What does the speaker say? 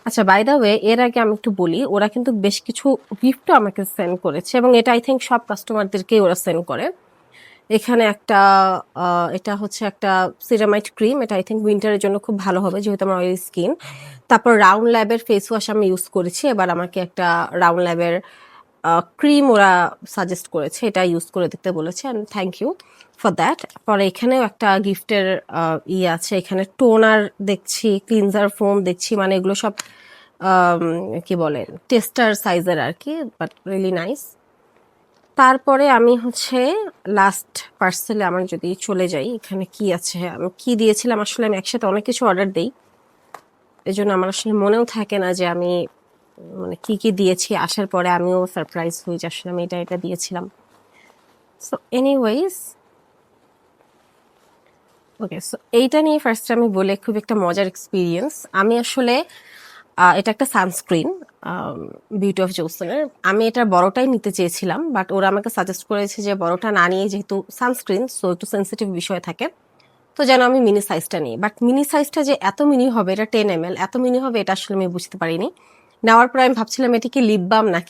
আচ্ছা, by the way, এর আগে আমি একটু বলি, ওরা কিন্তু বেশ কিছু গিফটও আমাকে সেন্ড করেছে এবং এটা আই থিঙ্ক সব কাস্টমারদেরকেই ওরা সেন্ড করে। এখানে একটা এটা হচ্ছে একটা সিরামাইড ক্রিম, এটা আই থিঙ্ক উইন্টারের জন্য খুব ভালো হবে যেহেতু আমার অয়েলি স্কিন। তারপর রাউন্ড ল্যাবের ফেস ওয়াশ আমি ইউজ করেছি, এবার আমাকে একটা রাউন্ড ল্যাবের ক্রিম ওরা সাজেস্ট করেছে, এটা ইউজ করে দেখতে বলেছে, and thank you for that. পরে এখানেও একটা গিফটের ইয়ে আছে, এখানে টোনার দেখছি, ক্লিনজার ফোম দেখছি, মানে এগুলো সব আম, কি বলে টেস্টার সাইজের আর কি, বাট রিয়েলি নাইস। তারপরে আমি হচ্ছে লাস্ট পার্সেলে আমার যদি চলে যাই, এখানে কি আছে, আমি কি দিয়েছিলাম আসলে, আমি একসাথে অনেক কিছু অর্ডার দিই, এই জন্য আমার আসলে মনেও থাকে না যে আমি মানে কি কি দিয়েছি, আসার পরে আমিও সারপ্রাইজ হয়ে যে আসলে আমি এটা এটা দিয়েছিলাম। সো এনিওয়েজ, ওকে, সো এইটা নিয়ে ফার্স্ট আমি বলে খুব একটা মজার এক্সপিরিয়েন্স। আমি আসলে এটা একটা সানস্ক্রিন, বিউটি অফ জোসনের। আমি এটা বড়টাই নিতে চেয়েছিলাম, বাট ওরা আমাকে সাজেস্ট করেছে যে বড়টা না নিয়ে, যেহেতু সানস্ক্রিন সো একটু সেন্সিটিভ বিষয় থাকে, তো যেন আমি মিনি সাইজটা নিই। বাট মিনি সাইজটা যে এত মিনি হবে, এটা 10 ml এত মিনি হবে, এটা আসলে আমি বুঝতে পারিনি। নেওয়ার পর আমি ভাবছিলাম এটা কি লিপ বাম নাকি